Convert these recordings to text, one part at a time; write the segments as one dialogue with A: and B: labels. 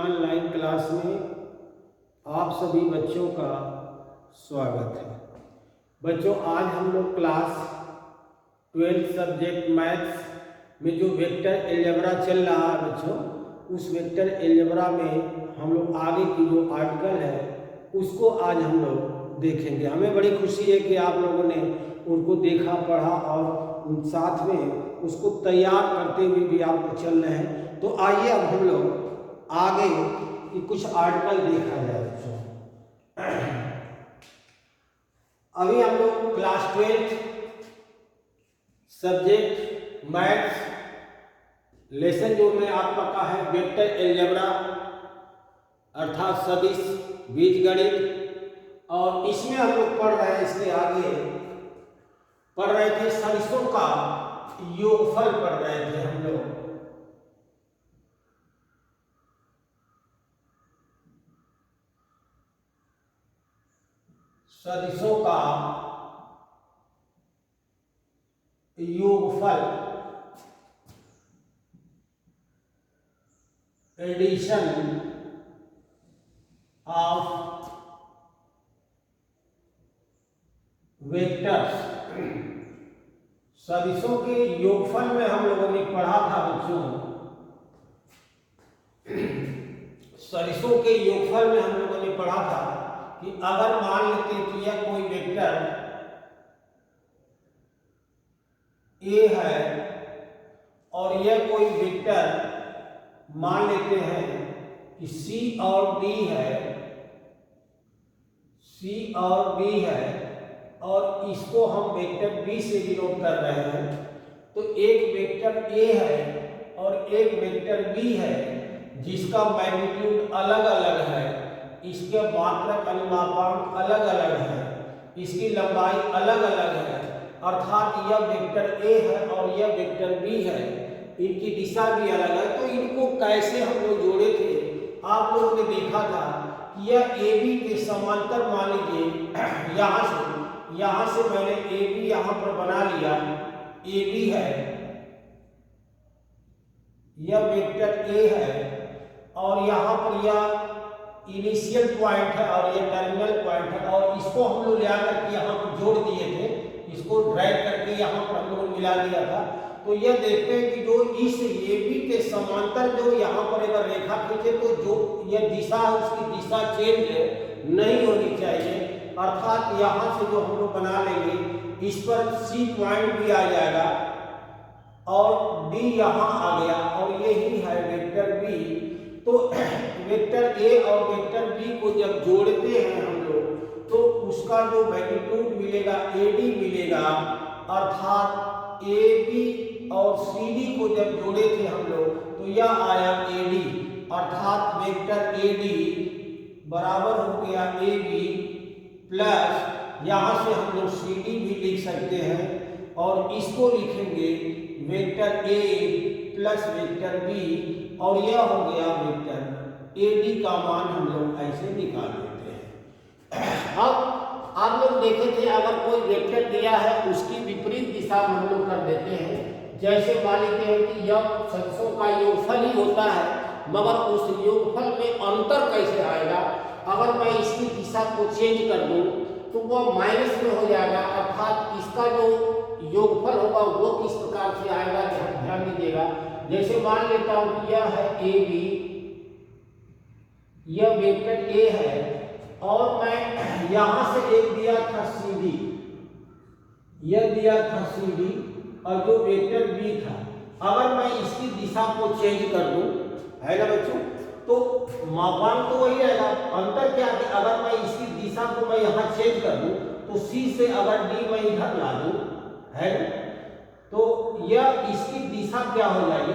A: Online class में आप सभी बच्चों का स्वागत है। बच्चों, आज हम लोग क्लास 12 सब्जेक्ट मैथ्स में जो वेक्टर अलजेब्रा चल रहा है बच्चों, उस वेक्टर अलजेब्रा में हम लोग आगे की जो आर्टिकल है उसको आज हम लोग देखेंगे। हमें बड़ी खुशी है कि आप लोगों ने उनको देखा, पढ़ा और साथ में उसको तैयार करते हुए भी आप लोग चल रहे हैं। तो आइए अब हम लोग आगे की कुछ आर्टिकल देखा जाए बच्चों। अभी हम लोग क्लास 12 सब्जेक्ट मैथ्स लेसन जो में आपका का है वेक्टर अलजेब्रा अर्थात सदिश बीजगणित, और इसमें हम लोग पढ़ रहे हैं, इसके आगे पढ़ रहे थे सदिशों का योगफल पढ़ रहे थे हम लोग। सदिशों का योगफल, एडिशन ऑफ वेक्टर्स। सदिशों के योगफल में हम लोगों ने पढ़ा था बच्चों, सदिशों के योगफल में हम लोगों ने पढ़ा था कि अगर मान लेते हैं कि यह कोई वेक्टर ए है और यह कोई वेक्टर मान लेते हैं कि सी और डी है, सी और डी है, और इसको हम वेक्टर बी से डिनोट कर रहे हैं, तो एक वेक्टर ए है और एक वेक्टर बी है जिसका मैग्नीट्यूड अलग अलग है, इसके मात्रक अनुमापांक अलग अलग है, इसकी लंबाई अलग अलग है, अर्थात यह वेक्टर ए है और यह वेक्टर बी है, इनकी दिशा भी अलग है। तो इनको कैसे हम लोग जोड़े थे, आप लोगों ने देखा था कि यह ए बी के समांतर, मान लीजिए यहाँ से मैंने ए बी यहाँ पर बना लिया, ए बी है, यह वेक्टर ए है और यहाँ पर यह इनिशियल पॉइंट है और यह टर्मिनल पॉइंट है, और इसको हम लोग ले आकर के यहाँ पर जोड़ दिए थे, इसको ड्रैग करके यहाँ पर हम लोग मिला दिया था। तो यह देखते हैं कि जो इस ए बी के समांतर जो यहाँ पर अगर रेखा खींचे तो जो यह दिशा है उसकी दिशा चेंज नहीं होनी चाहिए, अर्थात यहाँ से जो हम लोग बना लेंगे इस पर सी पॉइंट भी आ जाएगा और डी यहाँ आ गया, और यही है वेक्टर बी। तो वेक्टर ए और वेक्टर बी को जब जोड़ते हैं हम लोग तो उसका जो मैग्नीट्यूड मिलेगा ए डी मिलेगा, अर्थात ए बी और सी डी को जब जोड़े थे हम लोग तो यह आया ए डी, अर्थात वेक्टर ए डी बराबर हो गया ए बी प्लस, यहाँ से हम लोग सी डी भी लिख सकते हैं और इसको लिखेंगे vector A plus vector B, और यह हो गया वेक्टर ए डी का मान हम लोग ऐसे निकाल लेते हैं। अब आप लोग देखे थे अगर कोई वेक्टर दिया है उसकी विपरीत दिशा में हम लोग कर देते हैं, जैसे मान लेते हैं कि यह सदिशों का योगफल ही होता है, मगर उस योगफल में अंतर कैसे आएगा, अगर मैं इसकी दिशा को चेंज कर दूं तो वह माइनस में हो जाएगा, अर्थात इसका जो योगफल होगा वो किस प्रकार से आएगा ध्यान दीजिएगा। जैसे मान लेता हूं कि यह है ए बी, यह वेक्टर ए है और मैं यहां से एक दिया था सी डी, यह दिया था सी डी और जो वेक्टर बी था, अगर मैं इसकी दिशा को चेंज कर दूं, है ना बच्चों, तो मापांक तो वही रहेगा, अंतर क्या है, अगर मैं इसकी दिशा को मैं यहाँ चेंज कर दूं तो सी से अगर डी मैं इधर ला दूं, है तो यह इसकी दिशा क्या हो जाएगी,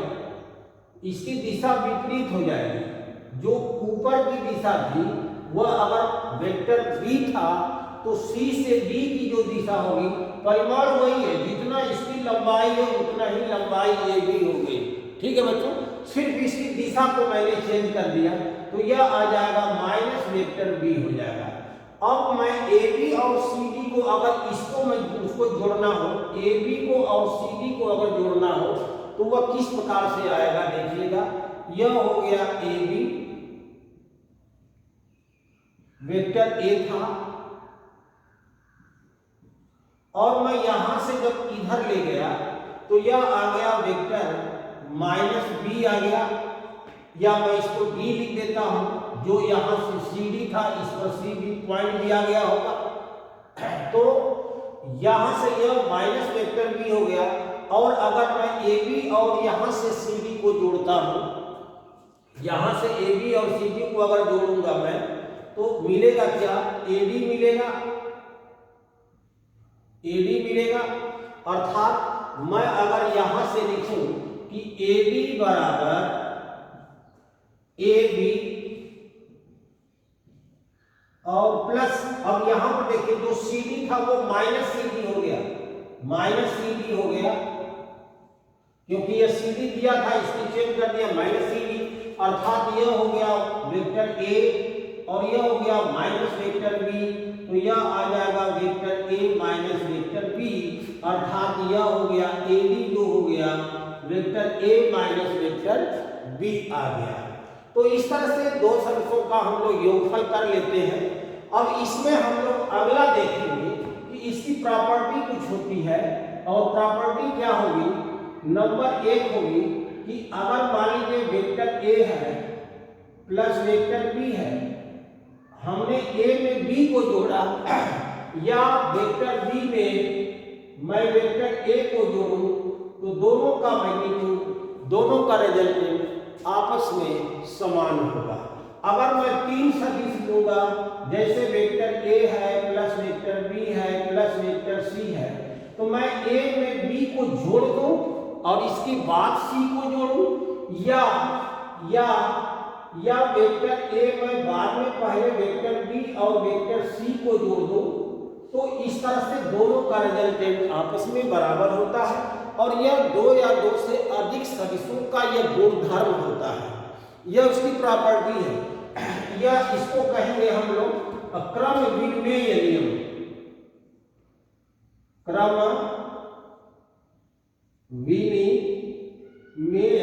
A: इसकी दिशा विपरीत हो जाएगी। जो ऊपर की दिशा थी वह अगर वेक्टर बी था तो सी से डी की जो दिशा होगी परिमाण वही है, जितना इसकी लंबाई है उतना ही लंबाई ये भी होगी। ठीक है बच्चों, सिर्फ इसकी दिशा को मैंने चेंज कर दिया तो यह आ जाएगा माइनस वेक्टर बी हो जाएगा। अब मैं ए बी और सी डी को अगर इसको मैं उसको जोड़ना हो, ए बी को और सी डी को अगर जोड़ना हो तो वह किस प्रकार से आएगा देखिएगा, यह हो गया ए बी वेक्टर ए था, और मैं यहां से जब इधर ले गया तो यह आ गया वेक्टर माइनस बी आ गया, या मैं इसको डी लिख देता हूं, जो यहां से सी डी था इस पर सी डी पॉइंट भी आ गया होगा। तो यहां से यह माइनस वेक्टर बी हो गया, और अगर मैं ए बी और यहां से सी डी को जोड़ता हूं, यहां से ए बी और सी डी को अगर जोड़ूंगा मैं, तो मिलेगा क्या, ए डी मिलेगा, ए डी मिलेगा। अर्थात मैं अगर यहां से लिखूं कि ए डी बराबर ए बी और प्लस, अब यहां पर देखिए जो सी डी था वो माइनस सी डी हो गया, माइनस सी डी हो गया, क्योंकि यह सी डी दिया था इसकी चेंज कर दिया माइनस सी डी। अर्थात यह हो गया वेक्टर ए और यह हो गया माइनस वेक्टर बी, तो यह आ जाएगा vector A minus vector B. अर्थात यह हो गया ए डी जो हो गया vector A minus vector B आ गया। तो इस तरह से दो सदिशों का हम लोग योगफल कर लेते हैं। अब इसमें हम लोग अगला देखेंगे कि इसकी प्रॉपर्टी कुछ होती है, और प्रॉपर्टी क्या होगी, नंबर एक होगी कि अगर मान लीजिए वेक्टर ए है प्लस वेक्टर बी है, हमने ए में बी को जोड़ा, या वेक्टर बी में मैं वेक्टर ए को जोड़ूं, तो दोनों का मैग्नीट्यूड, दोनों का रिजल्टेंट आपस में समान होगा। अगर मैं तीन सदिश लूंगा, जैसे वेक्टर ए है प्लस वेक्टर बी है प्लस वेक्टर सी है, तो मैं ए में बी को जोड़ दूं और इसके बाद सी को जोड़ूं, या वेक्टर ए में बाद में पहले वेक्टर बी और वेक्टर सी को जोड़ दूं, तो इस तरह से दोनों का रिजल्टेंट आपस में बराबर होता है। और यह दो या दो से अधिक सदिशों का यह गुणधर्म होता है, यह उसकी प्रॉपर्टी है। यह इसको कहेंगे हम लोग क्रम विनिमेय नियम, क्रम विनिमेय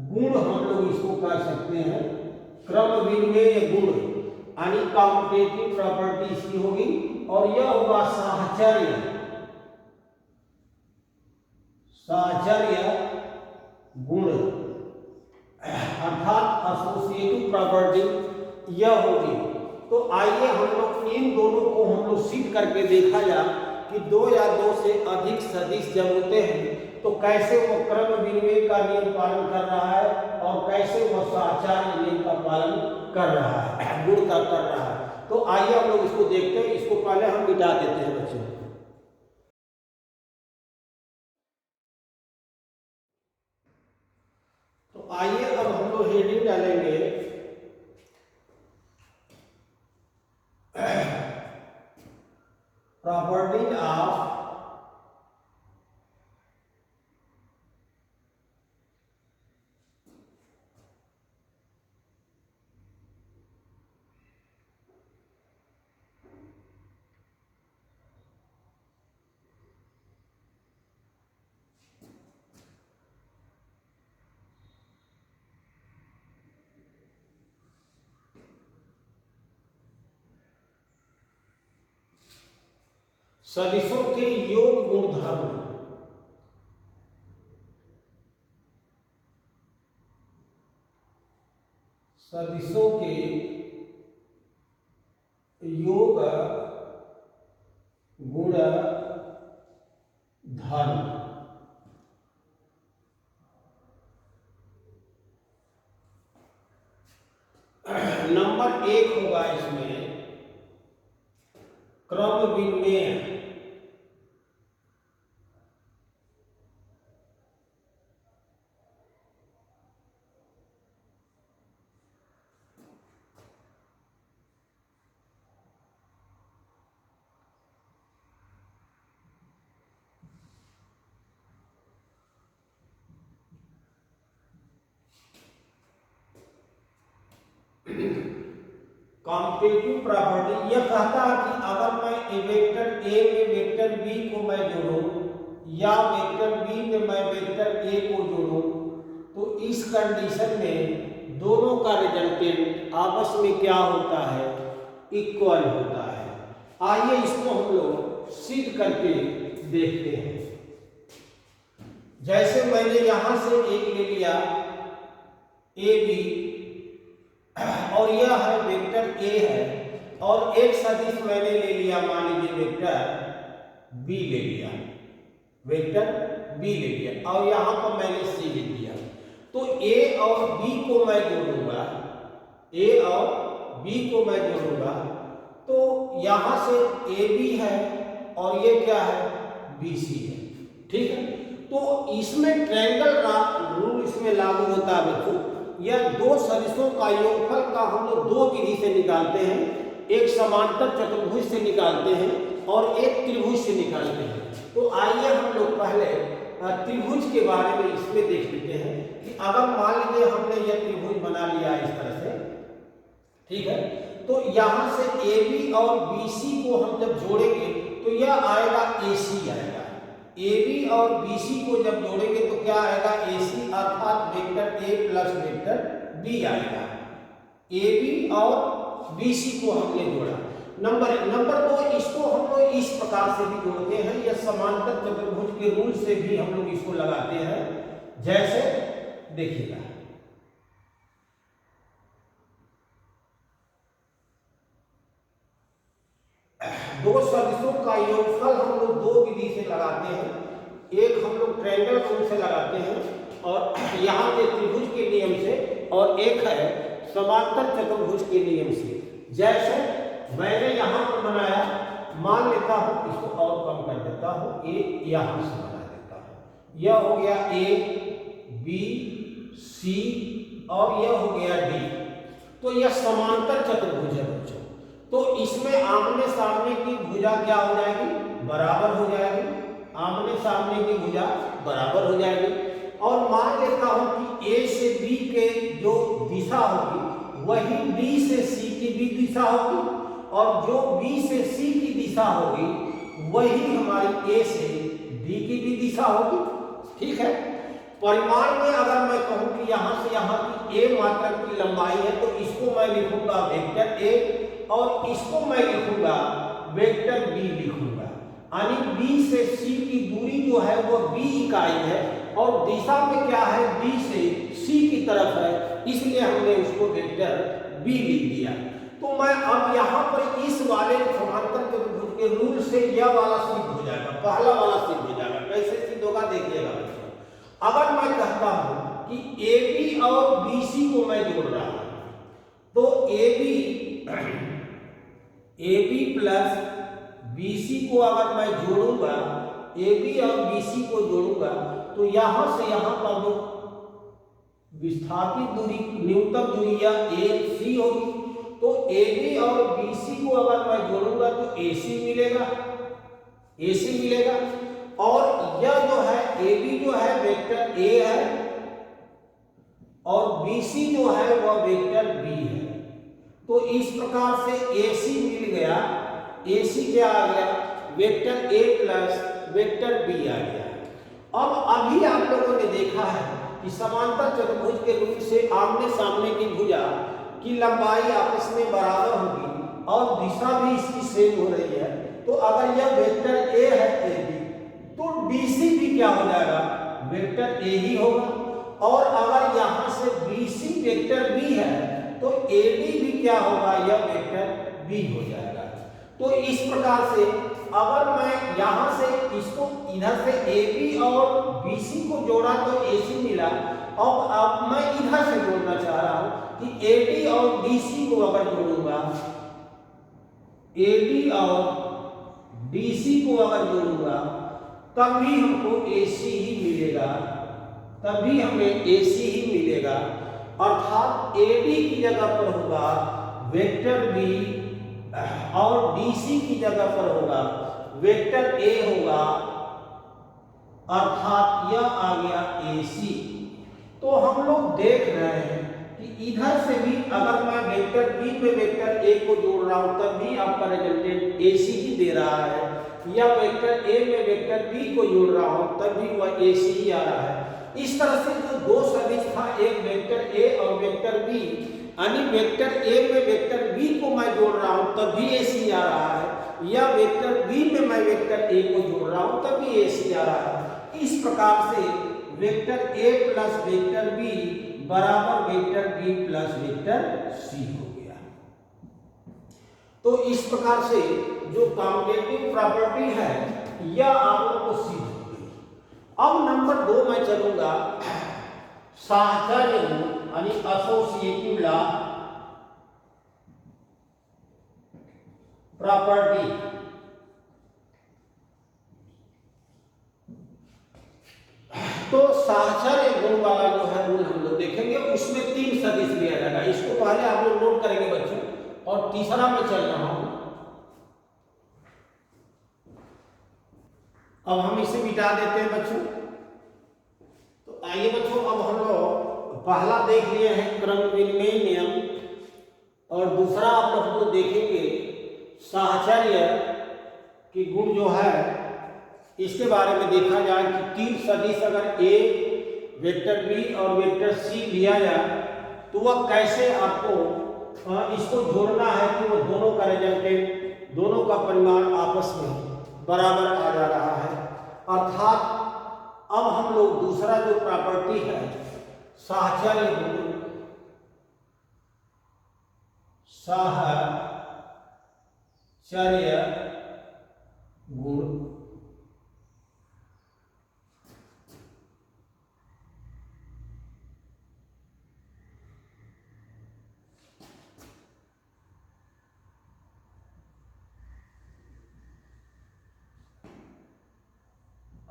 A: गुण हम लोग इसको कह सकते हैं, क्रम विनिमेय गुण, यानी कॉम्पिटेटिव प्रॉपर्टी इसकी होगी। और यह होगा साहचर्य, साहचर्य गुण, अर्थात एसोसिएटिव प्रॉपर्टी यह होगी। तो आइए हम लोग इन दोनों को हम लोग सिद्ध करके देखा जाए कि दो या दो से अधिक सदिश जब होते हैं तो कैसे वो क्रम विनिमय का नियम पालन कर रहा है और कैसे वह साहचर्य नियम का पालन कर रहा है, गुण का कर रहा है। तो आइए हम लोग इसको देखते हैं। इसको पहले हम मिटा देते हैं बच्चों। तो आइए अब हम लोग हेडिंग डालेंगे प्रॉपर्टीज ऑफ सदिशों के योग गुणधर्म। सदिशों के योग गुण धर्म। नंबर एक होगा इसमें क्रम विनिमय। कॉम्पिटेटिव प्रॉपर्टी यह कहता है कि अगर मैं वेक्टर ए में वेक्टर बी को मैं जोड़ूं या वेक्टर बी में मैं वेक्टर ए को जोड़ूं, तो इस कंडीशन में दोनों का रिजल्टेंट आपस में क्या होता है, इक्वल होता है। आइए इसको हम लोग सिद्ध करके देखते हैं। जैसे मैंने यहां से एक ले लिया ए बी और यह है वेक्टर ए है, और एक सदिश मैंने ले लिया, मान लीजिए वेक्टर बी ले लिया, वेक्टर बी ले लिया, और यहां पर मैंने सी लिख दिया। तो ए और बी को मैं जोड़ूंगा, ए और बी को मैं जोड़ूंगा, तो यहां से ए बी है और ये क्या है, बी सी है। ठीक है, तो इसमें ट्रायंगल रूल इसमें लागू होता है बच्चों। यह दो सदिशों का योगफल का हम लोग दो विधि से निकालते हैं, एक समांतर चतुर्भुज से निकालते हैं और एक त्रिभुज से निकालते हैं। तो आइए हम लोग पहले त्रिभुज के बारे में इसमें देख लेते हैं कि अगर मान लीजिए हमने यह त्रिभुज बना लिया इस तरह से, ठीक है, तो यहां से ए बी और बी सी को हम जब जोड़ेंगे तो यह आएगा ए सी आएगा। ए बी और बी सी को जब जोड़ेंगे तो क्या आएगा, ए सी, अर्थात vector A plus vector B आएगा। ए बी और बी सी को हमने जोड़ा। नंबर दो, इसको हम लोग इस प्रकार से भी जोड़ते हैं, यह समांतर चतुर्भुज के रूल से भी हम लोग इसको लगाते हैं। जैसे देखिएगा, दो सदिशों का योगफल हम लोग दो विधि से लगाते हैं, एक हम लोग ट्रायंगल रूल से लगाते हैं और यहाँ पे त्रिभुज के नियम से, और एक है समांतर चतुर्भुज के नियम से। जैसे मैंने यहाँ पर बनाया, मान लेता हूँ, इसको और कम कर देता हूँ, ए यहाँ से बना देता हूँ, यह हो गया ए बी सी और यह हो गया डी। तो यह समांतर चतुर्भुज है बच्चों। तो इसमें आमने सामने की भुजा क्या हो जाएगी, बराबर हो जाएगी, आमने सामने की भुजा बराबर हो जाएगी। और मान लेता हूं कि ए से बी के जो दिशा होगी वही बी से सी की भी दिशा होगी, और जो बी से सी की दिशा होगी वही हमारी ए से डी की भी दिशा होगी। ठीक है, परिमाण में अगर मैं कहूं कि यहां से यहां की ए मात्रक की लंबाई है तो इसको मैं लिखूंगा वेक्टर ए और इसको मैं लिखूंगा वेक्टर बी लिखूंगा। यानी बी से सी की दूरी जो है वो बी इकाई है और दिशा में क्या है, बी से सी की तरफ है, इसलिए हमने उसको वेक्टर बी लिख दिया। तो मैं अब यहाँ पर इस वाले समांतर चतुर्भुज के रूल से यह वाला सिद्ध हो जाएगा, पहला वाला सिद्ध हो जाएगा। कैसे सिद्ध होगा देखिएगा बच्चों। अगर मैं कहता हूं कि ए बी और बी सी को मैं जोड़ रहा हूं, तो A B plus B C को अगर मैं जोड़ूंगा, ए बी और बी सी को जोड़ूंगा, तो यहां से यहां पर जो विस्थापित दूरी, न्यूनतम दूरी या ए सी होगी, तो ए बी और बी सी को अगर मैं जोड़ूंगा तो ए सी मिलेगा, ए सी मिलेगा। और यह जो है ए बी जो है वेक्टर ए है और बी सी जो है वह वेक्टर बी है। तो इस प्रकार से ए सी मिल गया, ए सी क्या आ गया, vector A plus vector B आ गया। अब अभी आप लोगों ने देखा है कि समांतर चतुर्भुज के रूप से आमने सामने की भुजा की लंबाई आपस में बराबर होगी और दिशा भी इसकी सेम हो रही है। तो अगर यह वेक्टर ए है ए बी, तो डी सी भी क्या हो जाएगा, वेक्टर ए ही होगा। और अगर यहां से बी सी वेक्टर बी है तो ए बी भी क्या होगा, यह वेक्टर बी हो जाएगा। तो इस प्रकार से अगर मैं यहां से इसको इधर से ए बी और बी सी को जोड़ा तो ए सी मिला, और अब मैं इधर से जोड़ना चाह रहा हूं कि ए डी और डी सी को अगर जोड़ूंगा, ए डी और डी सी को अगर जोड़ूंगा तभी हमको ए सी ही मिलेगा, तभी हमें ए सी ही मिलेगा। अर्थात ए डी की जगह पर होगा वेक्टर बी और डी सी की जगह पर होगा वेक्टर ए होगा, अर्थात यह आ गया ए सी। तो हम लोग देख रहे हैं कि इधर से भी अगर मैं वेक्टर बी में वेक्टर ए को जोड़ रहा हूं तब भी आपका रिजल्टेंट ए सी ही दे रहा है, या वेक्टर ए में वेक्टर बी को जोड़ रहा हूं तब भी वह ए सी ही आ रहा है। इस तरह से जो दो सदिश था, एक वेक्टर ए और वेक्टर बी, यानी वेक्टर ए में वेक्टर बी को मैं जोड़ रहा हूं तब भी AC आ रहा है, या वेक्टर बी में मैं वेक्टर ए को जोड़ रहा हूं तब भी AC आ रहा है। इस प्रकार से vector A plus vector B बराबर vector B plus vector C हो गया। तो इस प्रकार से जो कॉम्यूटेटिव प्रॉपर्टी है यह आप लोगों को सिद्ध हो गई। अब नंबर 2 में चलूंगा, साहचर्य गुण यानी एसोसिएटिव लॉ प्रॉपर्टी। तो साहचर्य गुण वाला जो है रूल हम लोग देखेंगे, उसमें 3 सदिश लिया जाएगा। इसको पहले आप लोग नोट करेंगे बच्चों, और तीसरा में चल रहा हूं। अब हम इसे मिटा देते हैं बच्चों। तो आइए बच्चों, अब हम लोग पहला देख लिए हैं क्रम विनिमय नियम, और दूसरा आप लोग देखेंगे साहचर्य की गुण जो है इसके बारे में देखा जाए कि 3 सदिश अगर ए वेक्टर बी और वेक्टर सी लिया जाए तो वह कैसे आपको इसको जोड़ना है कि वो दोनों का रिजल्टेंट, दोनों का परिमाण आपस में बराबर आ जा रहा है। अर्थात अब हम लोग दूसरा जो प्रॉपर्टी है साहचर्य गुण, साहचर्य गुण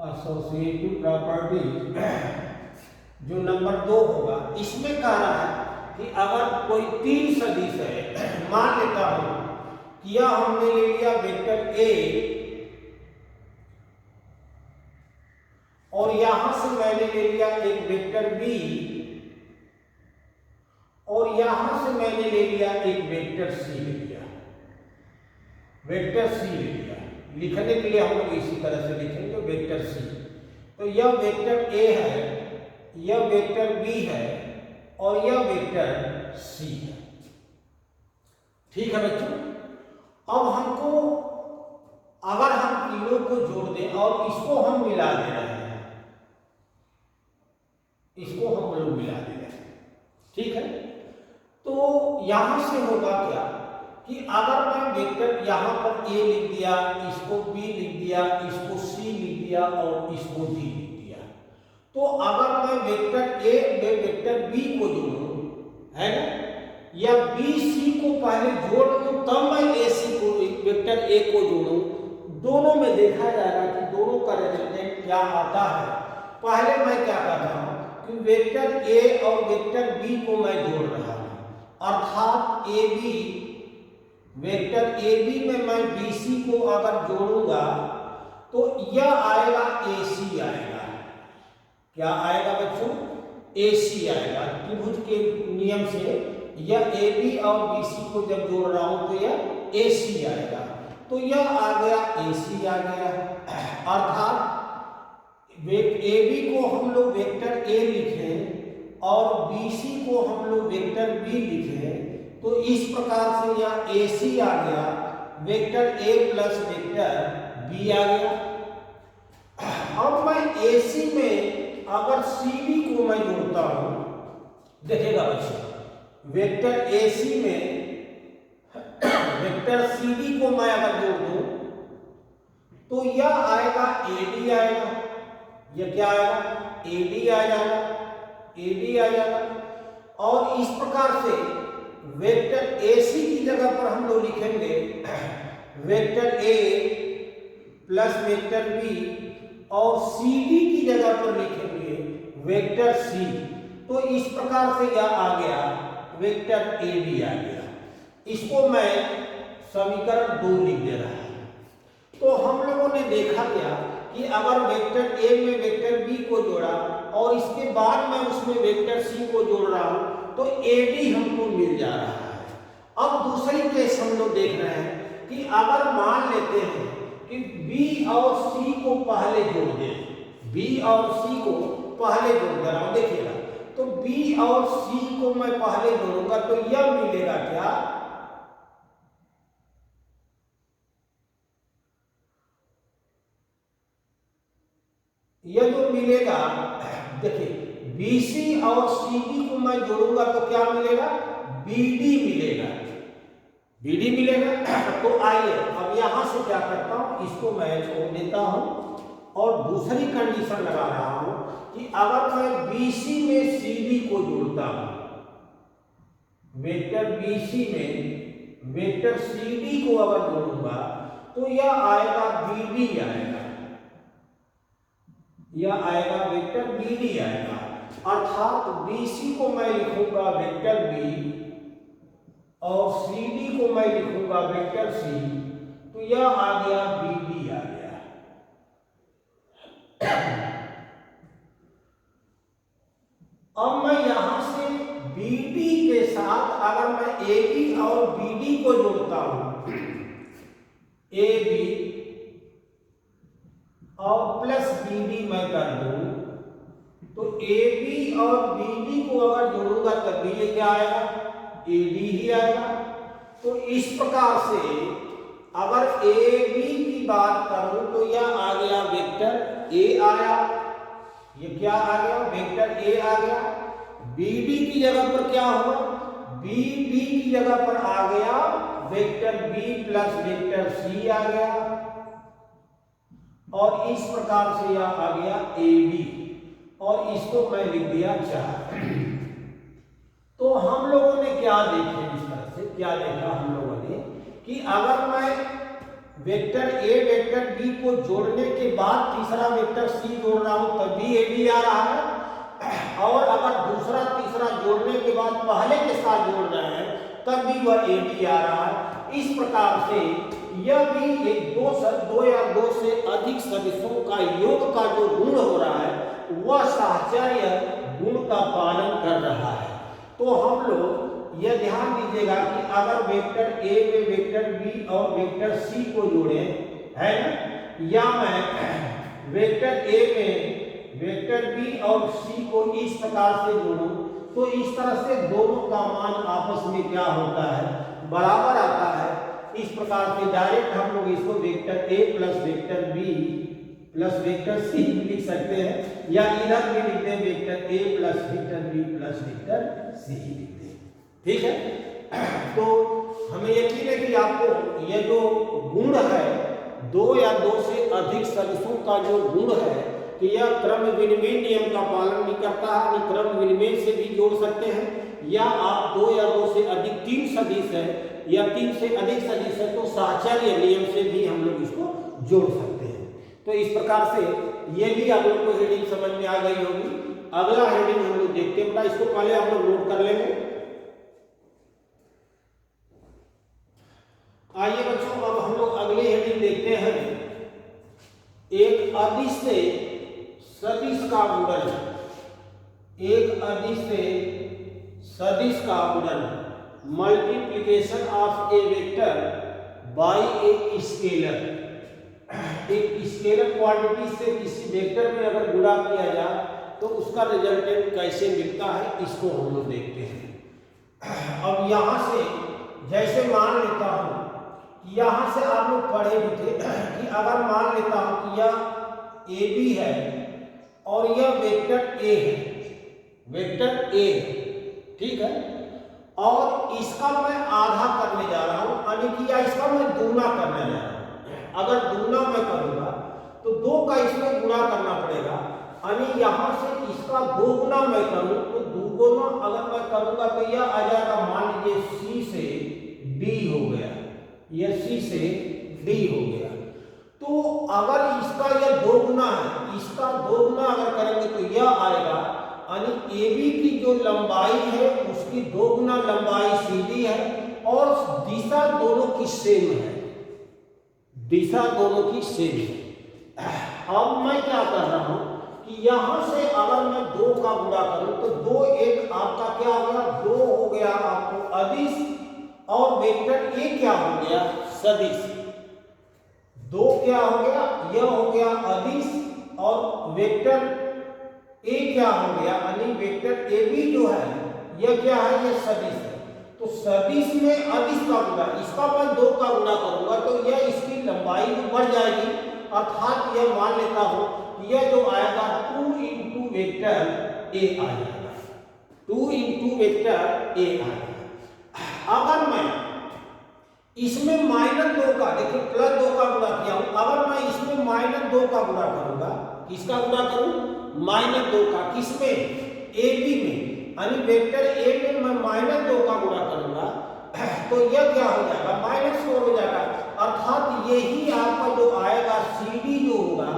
A: एसोसिएटिव प्रॉपर्टी जो नंबर 2 होगा, इसमें कह रहा है कि अगर कोई 3 सदिश है, मान लेता हूं कि यह हमने ले लिया वेक्टर ए और यहां से मैंने ले लिया एक वेक्टर बी और यहां से मैंने ले लिया एक वेक्टर सी ले लिया, वेक्टर सी ले लिया। लिखने के लिए हम लोग इसी तरह से लिखेंगे वेक्टर सी। तो यह वेक्टर ए है, यह वेक्टर बी है और यह वेक्टर सी है। ठीक है बच्चों, अब हमको अगर हम तीनों को जोड़ दें और इसको हम मिला दे रहे हैं, इसको हम लोग मिला दे रहे हैं, ठीक है। तो यहां से होगा क्या कि अगर मैं वेक्टर यहां पर ए लिख दिया, इसको बी लिख दिया, इसको सी लिख दिया और इसको डी लिख दिया, तो अगर मैं वेक्टर ए में वेक्टर बी को जोड़ूं, है ना, या बी सी को पहले जोड़ दूं तब मैं ए सी को वेक्टर ए को जोड़ूं, दोनों में देखा जाएगा कि दोनों का रिजल्टेंट क्या आता है। पहले मैं क्या करता हूं कि वेक्टर ए और वेक्टर बी को मैं जोड़ रहा हूं, अर्थात A B, vector A B में मैं बी सी को अगर जोड़ूंगा तो यह आएगा ए सी आएगा। क्या आएगा बच्चों? ए सी आएगा। त्रिभुज के नियम से यह ए बी और बी सी को जब जोड़ रहा हूं तो यह ए सी आएगा। तो यह आ गया ए सी आ गया, अर्थात ए बी को हम लोग वेक्टर ए लिखें और बी सी को हम लोग वेक्टर बी लिखें, तो इस प्रकार से यह ए सी आ गया, vector A plus vector B आ गया। अब मैं ए सी में अगर सी बी को मैं जोड़ता हूं, देखिएगा बच्चों, वेक्टर ए सी में वेक्टर सी बी को मैं अगर जोड़ दूं तो यह आएगा ए डी आएगा, यह क्या आएगा? ए डी आ जाएगा, ए डी आ जाएगा। और इस प्रकार से वेक्टर ए सी की जगह पर हम लोग लिखेंगे vector A plus vector B और सी डी की जगह पर लिखेंगे वेक्टर सी। तो इस प्रकार से यह आ गया वेक्टर ए बी आ गया। इसको मैं समीकरण 2 लिख दे रहा हूं। तो हम लोगों ने देखा क्या कि अगर वेक्टर ए में वेक्टर बी को जोड़ा और इसके बाद मैं उसमें वेक्टर सी को जोड़ रहा हूं तो ए डी हमको मिल जा रहा है। अब दूसरी केस हम लोग देख रहे हैं कि अगर मान लेते हैं कि बी और सी को पहले जोड़ दें, बी और सी को पहले जोड़ दे रहा हूं, देखिएगा, तो बी और सी को मैं पहले जोड़ूंगा तो यह मिलेगा क्या, यह जो मिलेगा, देखिए बीसी और सीडी को मैं जोड़ूंगा तो क्या मिलेगा, बीडी मिलेगा, बीडी मिलेगा। तो आइए अब यहां से क्या करता हूं, इसको मैं छोड़ देता हूं और दूसरी कंडीशन लगा रहा हूं कि अगर मैं बीसी में सीडी को जोड़ता हूं, वेक्टर बीसी में वेक्टर सीडी को अगर जोड़ूंगा तो यह आएगा बीडी आएगा, यह आएगा वेक्टर बीडी आएगा। अर्थात बीसी को मैं लिखूंगा वेक्टर बी और सीडी को मैं लिखूंगा वेक्टर सी, तो यह आ गया बीडी आ गया। अब मैं यहां से बीडी के साथ अगर मैं एबी और बीडी को जोड़ता हूं, एबी और प्लस बीडी मैं कर दूं, तो एबी और बीडी को अगर जोड़ूंगा तब भी ये क्या आएगा, एडी ही आएगा। तो इस प्रकार से अगर ए बी की बात करूं तो यह आ गया वेक्टर ए आया, ये क्या आ गया, वेक्टर ए आ गया। बी डी की जगह पर क्या हुआ, बी डी की जगह पर आ गया vector B plus vector C आ गया, और इस प्रकार से यह आ गया ए बी, और इसको मैं लिख दिया 4। तो हम लोगों ने क्या देखे, इस तरह से क्या देखा हम लोगों ने कि अगर मैं वेक्टर ए वेक्टर बी को जोड़ने के बाद तीसरा वेक्टर सी जोड़ रहा हूं तब भी ए बी आ रहा है, और अगर दूसरा तीसरा जोड़ने के बाद पहले के साथ जोड़ रहे हैं तब भी वह ए बी आ रहा है। इस प्रकार से यह भी एक दो या दो से अधिक सदिशों का योग का जो गुण हो रहा है वह साहचर्य गुण का पालन कर रहा है। तो हम लोग यह ध्यान दीजिएगा कि अगर वेक्टर ए में वेक्टर बी और वेक्टर सी को जोड़े है ना, या मैं वेक्टर ए में वेक्टर बी और सी को इस प्रकार से जोड़ूं तो इस तरह से दोनों का मान आपस में क्या होता है, बराबर आता है। इस प्रकार से डायरेक्ट हम लोग इसको vector A plus vector B plus vector C लिख सकते हैं, या इधर भी लिखते हैं vector A plus vector B plus vector C लिखते हैं, ठीक है। तो हमें यकीन है कि आपको यह जो गुण है, दो या दो से अधिक सदिशों का जो गुण है कि यह क्रम विनिमय नियम का पालन भी करता है, क्रम विनिमय से भी जोड़ सकते हैं, या आप दो या दो से अधिक तीन सदिश है या तीन से अधिक सदिश है तो साहचर्य नियम से भी हम लोग इसको जोड़ सकते हैं। तो इस प्रकार से ये भी आप लोग को हेडिंग समझ में आ गई होगी। अगला हेडिंग हम लोग देखते हैं, इसको पहले आप लोग नोट कर लेंगे। आइए बच्चों अब हम लोग अगली हेडिंग देखते हैं, एक अदिश से सदिश का गुणन, एक अदिश से सदिश का गुणन, multiplication of A vector by a scalar. एक स्केलर क्वांटिटी से किसी वेक्टर में अगर गुणा किया जाए तो उसका रिजल्टेंट कैसे मिलता है, इसको हम लोग देखते हैं। अब यहां से जैसे मान लेता हूं कि यहां से आप लोग पढ़े भी थे कि अगर मान लेता हूं कि यह ए बी है और यह वेक्टर ए है, वेक्टर ए है, ठीक है, और इसका मैं आधा करने जा रहा हूं, यानी कि या इसका मैं दुगना करने जा रहा हूं। अगर दुगना मैं करूंगा तो दो का इसमें गुणा करना पड़ेगा, यानी यहां से इसका दोगुना मैं करूं तो दुगुना अगर मैं करूंगा तो यह आ जाएगा, मान लीजिए सी से डी हो गया, यह सी से डी हो गया। तो अगर इसका यह दोगुना है, इसका दोगुना अगर करेंगे तो यह आएगा, यानी ए बी की जो लंबाई है उसकी दोगुना लंबाई सी डी है, और दिशा दोनों की सेम है, दिशा दोनों की सेम है। अब मैं क्या कर रहा हूं कि यहां से अगर मैं दो का गुणा करूं तो दो एक आपका क्या हो गया, दो हो गया आपको अदिश, और वेक्टर ए क्या हो गया, सदिश। दो क्या हो गया, यह हो गया अदिश, और वेक्टर ए क्या हो गया, यानी वेक्टर ए बी जो है यह क्या है, यह सदिश है। तो सदिश में अदिश का गुणा, इसका मैं 2 का गुणा करूंगा तो यह इसकी लंबाई बढ़ जाएगी, अर्थात यह मान लेता हूं कि यह जो आएगा 2 इंटू वेक्टर ए आएगा, 2 इंटू वेक्टर ए आएगा। अगर मैं इसमें -2 का, देखिए +2 का गुणा किया हूं, अगर मैं इसमें -2 का गुणा करूंगा, किसका गुणा करूं, -2 का, किसमें, ए बी में, यानी वेक्टर ए में मैं -2 का गुणा करूंगा तो यह क्या हो जाएगा, -4 हो जाएगा। अर्थात यही आपका जो आएगा सी डी जो होगा,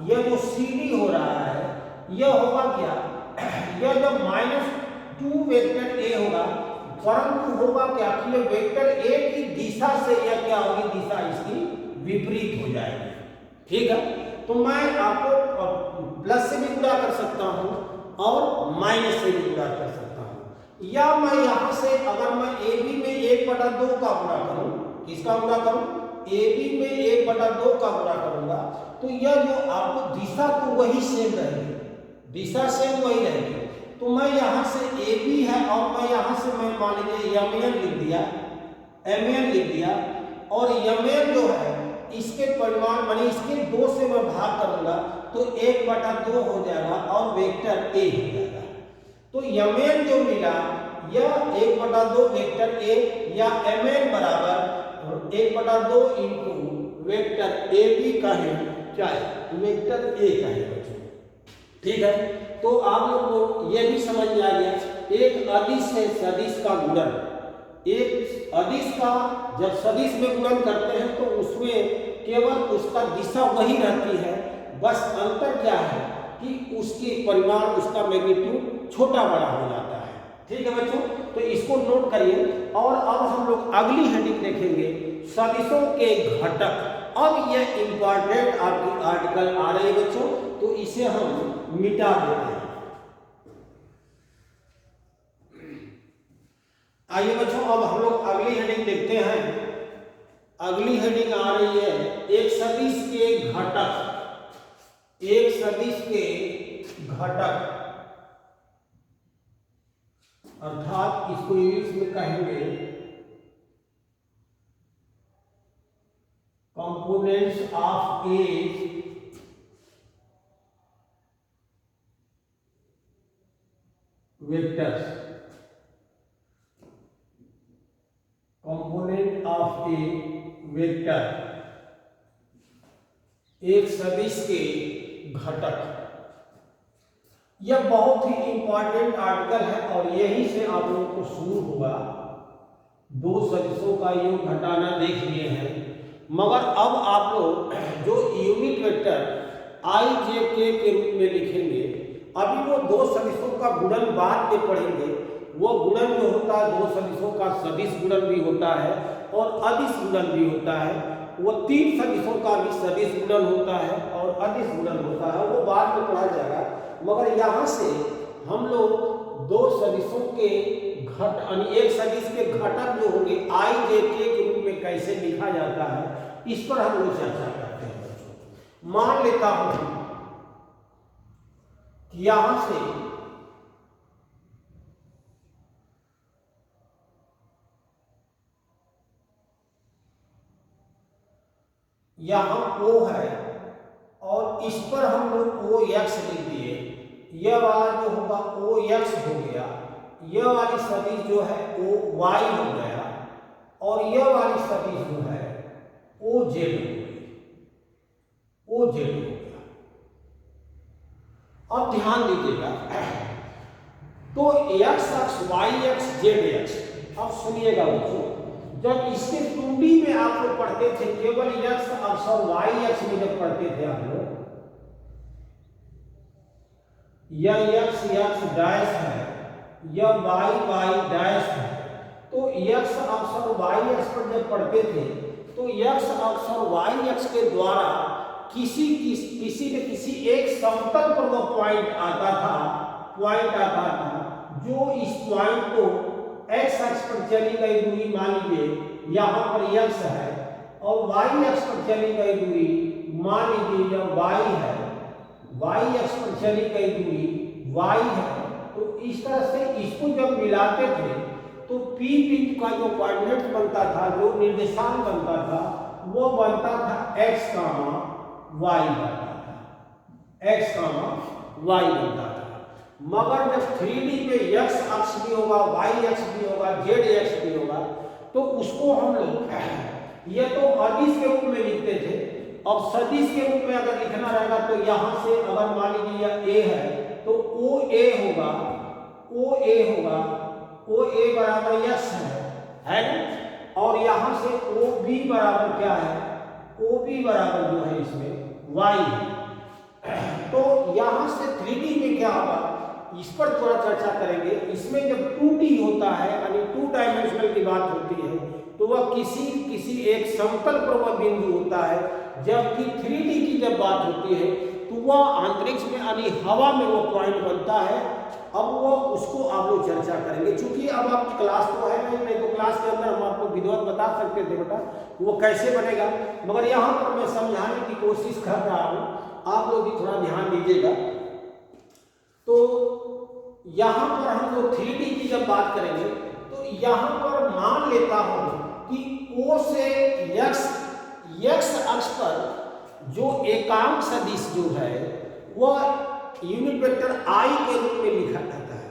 A: यह जो सी डी हो रहा है यह होगा क्या, यह जब -2 वेक्टर ए होगा, परंतु होगा क्या कि ये वेक्टर ए की दिशा से यह क्या होगी, दिशा इसकी विपरीत हो जाएगी। ठीक है, तो मैं आपको प्लस से भी गुणा कर सकता हूं और माइनस से भी गुणा कर सकता हूं, या मैं यहां से अगर मैं ए बी में 1/2 का गुणा करूं, किसका गुणा करूं, ए बी में 1/2 का गुणा करूंगा तो यह जो आपको दिशा तो वही सेम रहेगी, दिशा सेम वही रहेगी। तो मैं यहां से ए बी है और मैं यहां से मैं मान लीजिए एम एन लिख दिया, एम एन लिख दिया, और एम एन जो है इसके परिमाण माने इसके 2 से मैं भाग करूंगा तो 1/2 हो जाएगा और वेक्टर ए हो जाएगा। तो एम एन जो मिला यह 1/2 वेक्टर ए, या एम एन बराबर 1/2 इंटू वेक्टर ए बी का है क्या है, वेक्टर ए का है बच्चों। ठीक है, तो आप लोग को यह भी समझ में आ गया, एक अदिश है सदिश का गुणन, एक अदिश का जब सदिश में गुणन करते हैं तो उसमें केवल उसका दिशा वही रहती है, बस अंतर क्या है कि उसकी परिमाण, उसका मैग्नीट्यूड छोटा बड़ा हो जाता है। ठीक है बच्चों, तो इसको नोट करिए। और अब हम लोग अगली हेडिंग देखेंगे, सदिशों के घटक। अब यह इंपॉर्टेंट आपकी आर्टिकल आ रही है बच्चों, तो इसे हम मिटा देते हैं। आइए बच्चों, अब हम लोग अगली हेडिंग देखते हैं। अगली हेडिंग आ रही है एक सदिश के घटक, एक सदिश के घटक, अर्थात इसको इंग्लिश में कहेंगे components of A vectors, component of A vector, एक सदिश के घटक। यह बहुत ही इंपॉर्टेंट आर्टिकल है और यही से आप लोगों को शुरू होगा। 2 सदिशों का योग घटाना देख लिए हैं, मगर अब आप लोग जो यूनिट वेक्टर आई जे के रूप में लिखेंगे, अभी वो 2 सदिशों का गुणन बाद में पढ़ेंगे। वो गुणन जो होता है 2 सदिशों का, सदिश गुणन भी होता है और अदिश गुणन भी होता है। वो 3 सदिशों का भी सदिश गुणन होता है और अदिश गुणन होता है, वो बाद में पढ़ा जाएगा। मगर यहाँ से हम लोग 2 सदिशों के घट, एक सदिश के घटक जो होंगे आई जे के रूप में कैसे लिखा जाता है, इस पर हम लोग चर्चा करते हैं बच्चों। मान लेता हूं कि यहां से यहां O है और इस पर हम लोग O x लिख दिए, यह वाला जो होगा O x हो गया, यह वाली सदिश जो है O y हो गया और यह वाली सदिश जो है O z हो गई, O z हो गया। अब ध्यान दीजिएगा, तो x अक्ष, y अक्ष, z अक्ष। अब सुनिएगा बच्चों, जब इसके 2D में आप लोग पढ़ते थे, केवल x अक्ष और y अक्ष में जब पढ़ते थे आप लोग, यह x डैश है, यह y डैश है। तो x अक्ष और y अक्ष पर जब पढ़ते थे तो x अक्ष और y अक्ष के द्वारा किसी न किसी एक समतल पर वो पॉइंट आता था, जो इस पॉइंट को x अक्ष पर चली गई दूरी, मान लीजिए यहाँ पर x है, और y अक्ष पर चली गई दूरी मान लीजिए यह y है, y अक्ष पर चली गई दूरी y है, तो इस तरह से इसको जब मिलाते थे तो p बिंदु का जो कोऑर्डिनेट बनता था, जो निर्देशांक बनता था, वो बनता था x, y बनता था, x, y बनता था। मगर जब 3D में x अक्ष भी होगा, y अक्ष भी होगा, z अक्ष भी होगा, तो उसको हम लोग ये तो अदिश के रूप में लिखते थे। अब सदिश के रूप में अगर लिखना रहेगा तो यहाँ से अगर मान लीजिए यह a है तो OA होगा, OA होगा, OA बराबर यस है ना। और यहाँ से OB बराबर क्या है, OB बराबर जो है इसमें y है। तो यहाँ से 3D में क्या होगा, इस पर थोड़ा चर्चा करेंगे। इसमें जब 2D होता है यानी 2 डायमेंशनल की बात होती है तो वह किसी एक समतल पर वह बिंदु होता है, जबकि 3D की जब बात होती है तो वह अंतरिक्ष में यानी हवा में वो पॉइंट बनता है। अब वो उसको आप लोग चर्चा करेंगे, क्योंकि अब आप क्लास तो है नहीं तो क्लास के अंदर हम आपको विधिवत बता सकते थे बेटा वो कैसे बनेगा, मगर यहाँ पर मैं समझाने की कोशिश कर रहा हूँ, आप लोग भी थोड़ा ध्यान दीजिएगा। तो यहाँ पर हम लोग 3D की जब बात करेंगे तो यहाँ पर मान लेता हूँ कि O से x अक्ष पर जो एकांक सदिश जो है वह यूनिट वेक्टर I के रूप में लिखा जाता है।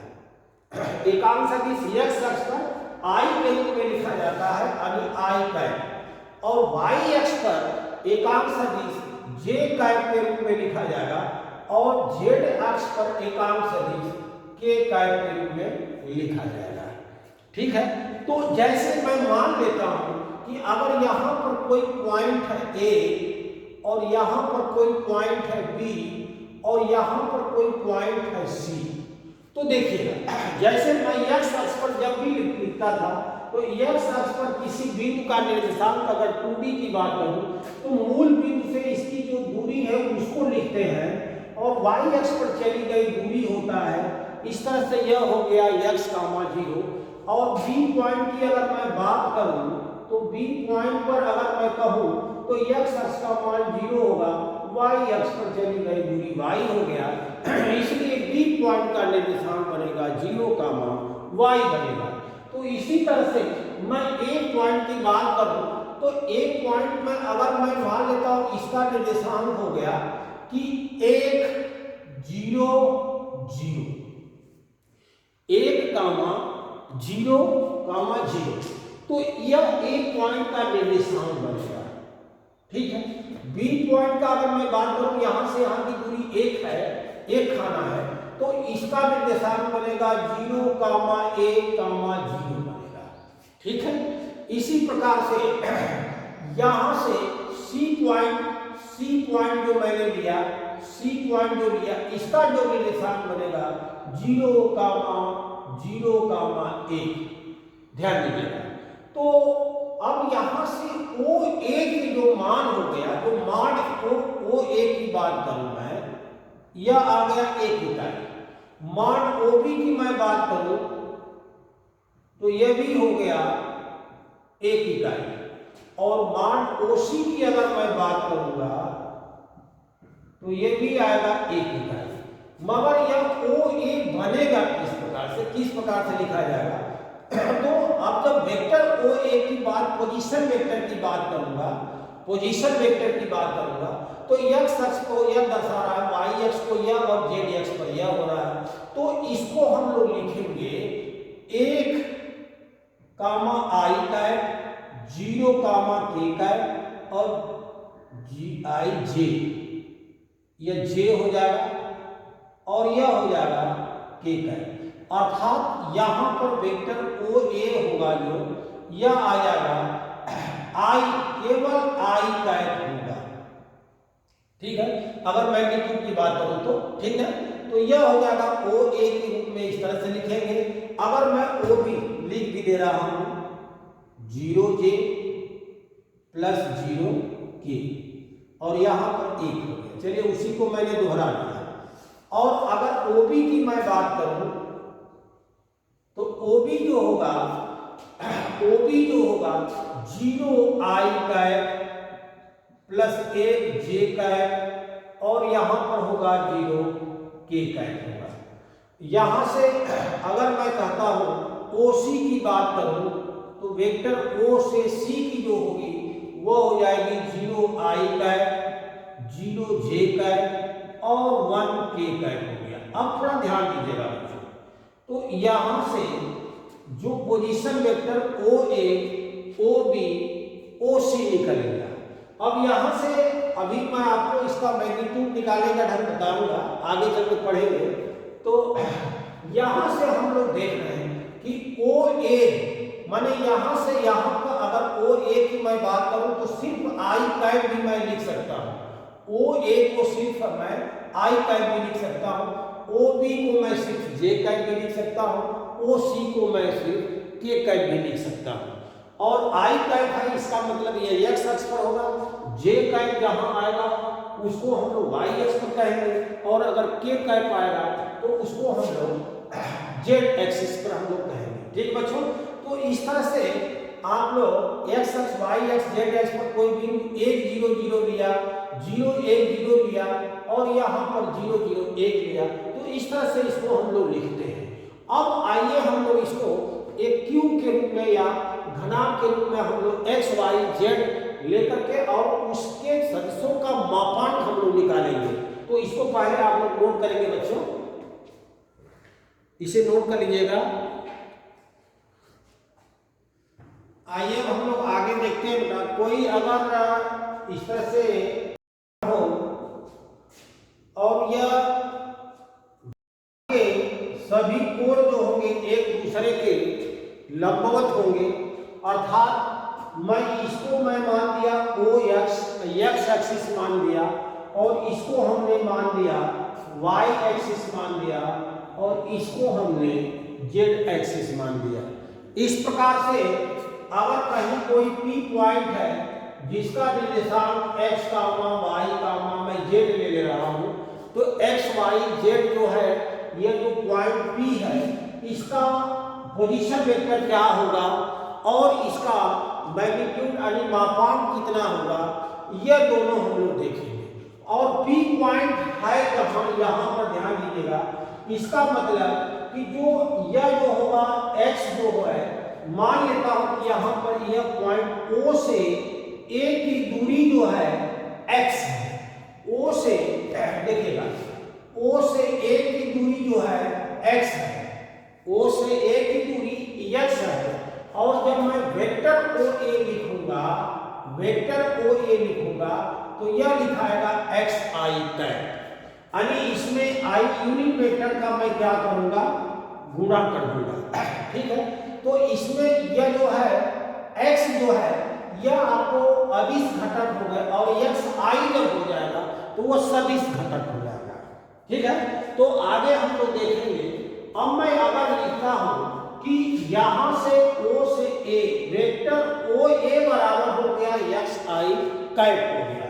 A: एकांक सदिश x अक्ष पर I के रूप में लिखा जाता है यानी I कैप, और y अक्ष पर एकांक सदिश j कैप के रूप में लिखा जाएगा, और z अक्ष पर एकांक सदिश k कैप के रूप में लिखा जाएगा। ठीक है, तो जैसे मैं मान लेता हूं कि अगर यहाँ पर कोई पॉइंट है A और यहाँ पर कोई पॉइंट है B और यहाँ पर कोई पॉइंट है C, तो देखिएगा जैसे मैं x अक्ष पर जब भी लिखता था तो x अक्ष पर किसी बिंदु का निर्देशांक अगर 2D की बात करूं तो मूल बिंदु से इसकी जो दूरी है उसको लिखते हैं, और y अक्ष पर चली गई दूरी होता है। इस तरह से यह हो गया x, 0, और B पॉइंट की अगर मैं बात करूं तो B पॉइंट पर अगर मैं कहूं तो x अक्ष का मान 0 होगा, y अक्ष पर चली गई दूरी y हो गया, इसलिए B पॉइंट का निर्देशांक बनेगा 0, y बनेगा। तो इसी तरह से मैं A पॉइंट की बात करूं तो A पॉइंट में अगर मैं मान लेता हूं इसका निर्देशांक हो गया कि 1, 0, 0, 1, 0, 0, तो यह A पॉइंट का निर्देशांक बनेगा। ठीक है, B पॉइंट का अगर मैं बात करूं यहां से यहां की दूरी 1 है, 1 खाना है, तो इसका निर्देशांक बनेगा 0, 1, 0 बनेगा। ठीक है, इसी प्रकार से यहां से C पॉइंट जो मैंने लिया, C पॉइंट जो लिया, इसका जो निर्देशांक बनेगा 0, 0, 1। ध्यान दीजिएगा। तो अब यहां से OA की जो मान हो गया, जो मान OA की बात करूं मैं, यह आ गया 1 इकाई। मान OB की मैं बात करूं तो यह भी हो गया 1 इकाई, और मान OC की अगर मैं बात करूंगा तो यह भी आएगा 1 इकाई। मगर यह OA बनेगा किस प्रकार से लिखा जाएगा, तो अब जब वेक्टर OA की बात पोजीशन वेक्टर की बात करूंगा, तो x अक्ष को यह दर्शा रहा है, y अक्ष को यह, और z अक्ष पर यह हो रहा है। तो इसको हम लोग लिखेंगे 1, I कैप, 0, k कैप, और Gij, यह j हो जाएगा और यह हो जाएगा k कैप। अर्थात यहां पर वेक्टर OA होगा जो यह आ जाएगा केवल I कैप होगा। ठीक है, अगर मैग्नीट्यूड की बात करूं तो ठीक है, तो यह हो जाएगा OA के रूप में इस तरह से लिखेंगे। अगर मैं OB लिख भी दे रहा हूं 0j प्लस 0k, और यहां पर 1 हो गया। चलिए उसी को मैंने दोहरा दिया। और अगर OB की मैं बात करूं तो OB जो होगा 0I cap plus 1 j cap, और यहां पर होगा 0 k कैप होगा। यहां से अगर मैं कहता हूं ओ सी की बात करूं तो वेक्टर ओ से सी की जो होगी वो हो जाएगी 0 आई कैप 0 जे कैप और 1 के कैप हो गया। अब थोड़ा ध्यान दीजिएगा बच्चों, तो यहां से जो पोजीशन वेक्टर ओ ए ओ बी ओ सी निकलेगा। अब यहां से अभी मैं आपको इसका मैग्नीट्यूड निकालने का ढंग बताऊंगा, आगे चल के पढ़ेंगे। तो यहां से हम लोग देख रहे हैं कि ओ ए माने यहां से यहां पर अगर ओ ए की मैं बात करूं तो सिर्फ आई कैप भी मैं लिख सकता हूं। ओ ए को सिर्फ मैं आई कैप भी लिख सकता हूं, ओ बी को मैं सिर्फ जे कैप भी लिख सकता हूं, ओ सी को मैं सिर्फ के कैप भी लिख सकता हूं। और आई कैप है इसका मतलब ये एक्स अक्ष पर होगा, जे कैप जहां आएगा उसको हम लोग वाई अक्ष पर कहेंगे, और अगर के कैप आएगा तो उसको हम लोग जेड एक्सिस पर हम लोग कहेंगे। ठीक बच्चों, तो इस तरह से आप लोग एक्स अक्ष वाई अक्ष जेड एक्स पर कोई भी 1 0 0 लिया, 0 1 0 लिया और यहाँ पर 0 0 1 लिया, तो इस तरह से इसको हम लोग लिखते हैं। अब आइए हम लोग इसको एक क्यूब के रूप में या घनाभ के रूप में हम लोग एक्स वाई जेड लेकर के और उसके सदस्यों का मापांक हम लोग निकालेंगे। तो इसको पहले आप लोग नोट करेंगे बच्चों, इसे नोट कर लीजिएगा। आइए हम लोग आगे देखते हैं बेटा, कोई अगर इस तरह से हो और यह सभी कोण जो होंगे एक दूसरे के लंबवत होंगे, अर्थात मैं मान दिया ओ एक्स एक्सिस मान दिया और इसको हमने मान दिया वाई एक्सिस मान दिया और इसको हमने जेड एक्सिस मान दिया। इस प्रकार से अगर कहीं कोई पी पॉइंट है जिसका निर्देशांक एक्स कामा वाई कामा मैं जेड ले रहा हूं, तो एक्स वाई जेड जो है ये जो पॉइंट पी है इसका पोजीशन वेक्टर क्या होगा और इसका मैग्नीट्यूड यानी मापांक कितना होगा, यह दोनों हम लोग देखेंगे। और पी पॉइंट है कहां, यहां पर ध्यान दीजिएगा। इसका मतलब कि जो यह जो होगा एक्स जो है, मान लेता हूं कि यहां पर यह पॉइंट ओ से ए की दूरी जो है एक्स है। ओ से देखिएगा, ओ से ए की दूरी जो है एक्स है, ओ से ए की दूरी एक्स है। और जब मैं वेक्टर ओ ए लिखूंगा, वेक्टर ओ ए लिखूंगा तो यह लिखाएगा एक्स आई कैप, यानी इसमें आई यूनिट वेक्टर का मैं क्या करूंगा, गुणा कर दूंगा। ठीक है, तो इसमें यह जो है एक्स जो है यह आपको अदिश घटक हो गया और एक्स आई जब हो जाएगा तो वह सदिश घटक हो जाएगा। ठीक है, तो आगे हम लोग देखेंगे। अब मैं अगर लिखता हूं कि यहां से ओ से ए वेक्टर ओ ए बराबर हो गया एक्स आई कैप हो गया,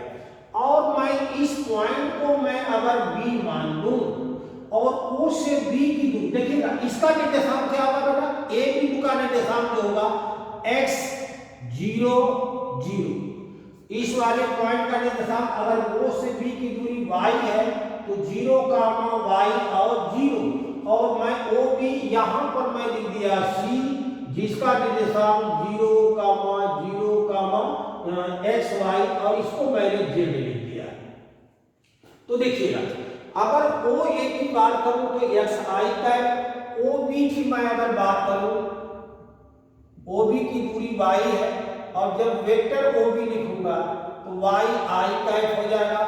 A: और मैं इस पॉइंट को मैं अगर बी मान लूं और ओ से बी की दूरी देखिएगा, इसका निर्देशांक क्या होगा बेटा, ए बिंदु का निर्देशांक जो होगा एक्स 0 0, इस वाले पॉइंट का निर्देशांक अगर ओ से बी की दूरी y है तो 0 y और 0, और मैं ओ बी यहां पर मैं लिख दिया c जिसका निर्देशांक 0 x y और इसको मैंने z लिख दिया। तो देखिएगा, अगर ओ ए की बात करूं तो x I cap, O B की मैं अगर बात करूं, ओ बी की दूरी y है और जब वेक्टर ओ बी लिखूंगा तो वाई आई कैप हो जाएगा,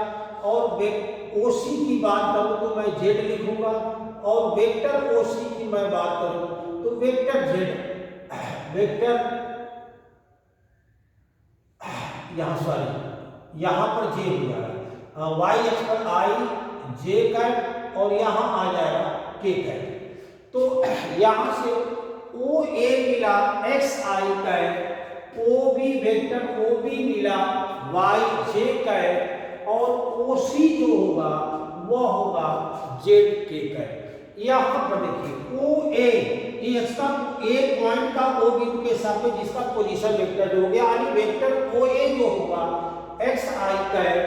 A: और ओ सी की बात करूं तो मैं जेड लिखूंगा, और वेक्टर ओ सी की मैं बात करूं तो वेक्टर जेड, वेक्टर यहां पर जे हो जाएगा, वाई एक्स पर आई जे कैप और यहां आ जाएगा के कैप। तो यहां से ओ ए मिला X I cap, O B vector O B मिला वाई जे कैप, और ओ सी जो होगा वह होगा जेड के कैप। यहां पर देखिए ओ ए इसका ए पॉइंट का ओ बिंदु के सापेक्ष जिसका पोजीशन वेक्टर हो गया, यानी वेक्टर ओ ए जो होगा x I cap,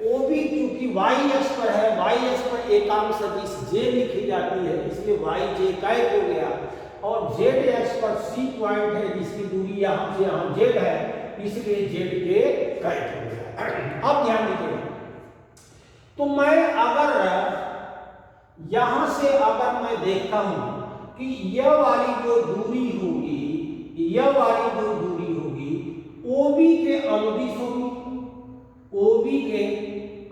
A: O B चूंकि चूंकि वाई एक्स पर है, वाई एक्स पर एकांक सदिश जे लिखी जाती है, इसलिए वाई जे कैप हो गया। और जेड एक्स पर सी पॉइंट है जिसकी दूरी यहाँ से यहाँ जेड है, इसलिए जेड के कैप हो गया। अब ध्यान दीजिए, तो मैं अगर यहां से अगर मैं देखता हूं कि यह वाली जो दूरी होगी, यह वाली जो दूरी होगी ओबी के अनुदिश होगी, ओबी के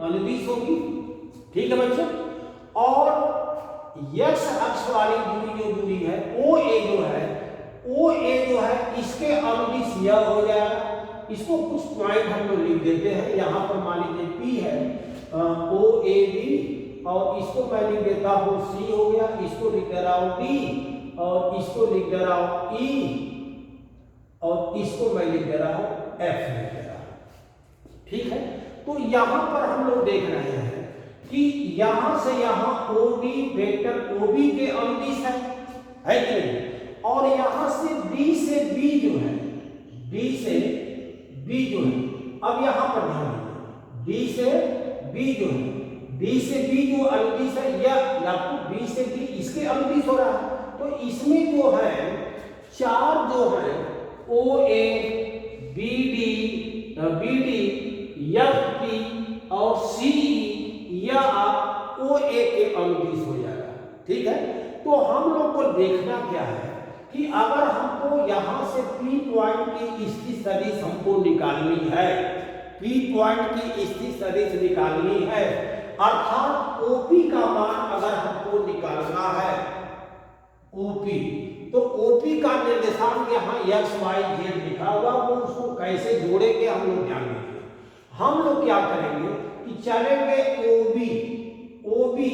A: अनुदिश होगी, ठीक है बच्चों। और यक्स अक्ष वाली दूरी जो दूरी है ओ ए जो है, ओ ए जो है इसके अनुदिश यह हो जाएगा। इसको कुछ पॉइंट हम लोग लिख देते हैं, यहां पर मान लीजिए पी है ओ ए बी, और इसको मैं लिख देता हूं सी हो गया, इसको लिख दे रहा हूं डी, और इसको लिख दे रहा हूं ई, और इसको मैं लिख दे रहा हूं एफ लिख दे रहा हूं, ठीक है। तो यहां पर हम लोग देख रहे हैं कि यहां से यहां ओडी वेक्टर ओबी के अनुदिश है कि नहीं, और यहां से बी जो है, डी से बी जो है, अब यहां पर ध्यान दीजिए, डी से बी जो है, बी से बी जो अनुदिश है या तो बी से बी इसके अनुदिश हो रहा है, तो इसमें जो है चार जो है O A B D F P और सी या ओ ए के अनुदिश हो जाएगा, ठीक है। तो हम लोग को देखना क्या है कि अगर हमको यहां से पी पॉइंट की स्थिति सदिश हमको निकालनी है, पी पॉइंट की स्थिति सदिश निकालनी है, अर्थात ओपी का मान अगर हमको निकालना है, ओपी, तो ओपी का निर्देशांक यहाँ एक्स वाई जेड लिखा हुआ, वो उसको कैसे जोड़ेंगे हम लोग ध्यान देंगे। हम लोग क्या करेंगे कि चलेंगे ओबी, ओबी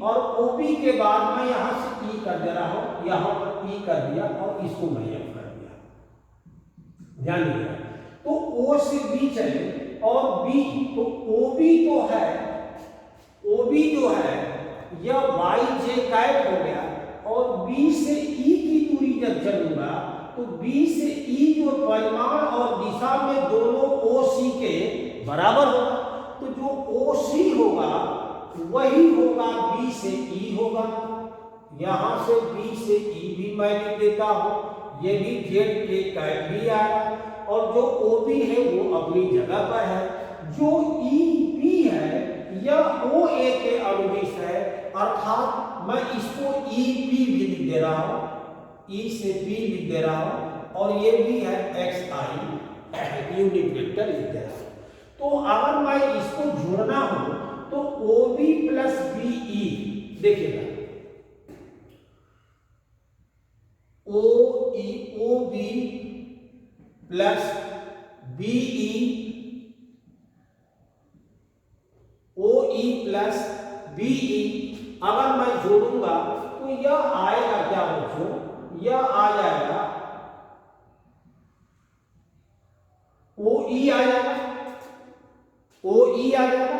A: और ओबी के बाद मैं यहां से ई कर दे रहा हूं, यहां पर ई कर दिया और इसको मैं एफ कर दिया, ध्यान दीजिए। तो ओ से बी चले और बी, तो ओबी तो है, ओबी जो है यह वाई जे कैप हो गया, और बी से ई की दूरी जब चलूंगा तो बी से ई जो परिमाण और दिशा में दोनों ओ सी के बराबर होगा, तो जो ओ सी होगा वही होगा बी से ई होगा। यहां से बी से ई भी मैं लिख देता हूं, ये भी जेड के कैप भी आएगा, और जो ओ बी है वो अपनी जगह पर है, जो ई बी है यह ओ ए के अनुदिश है, अर्थात मैं इसको ई पी भी लिख दे रहा हूं, ई से पी लिख दे रहा हूं, और ये भी है एक्स आई यूनिट वेक्टर लिख दे रहा हूं। तो अगर मैं इसको जोड़ना हो तो O B plus B E, देखिएगा O B plus B E, O E plus B E, अगर मैं जोड़ूंगा तो यह आएगा क्या बच्चों, यह आ जाएगा ओ ई आ जाएगा, ओ ई आ जाएगा,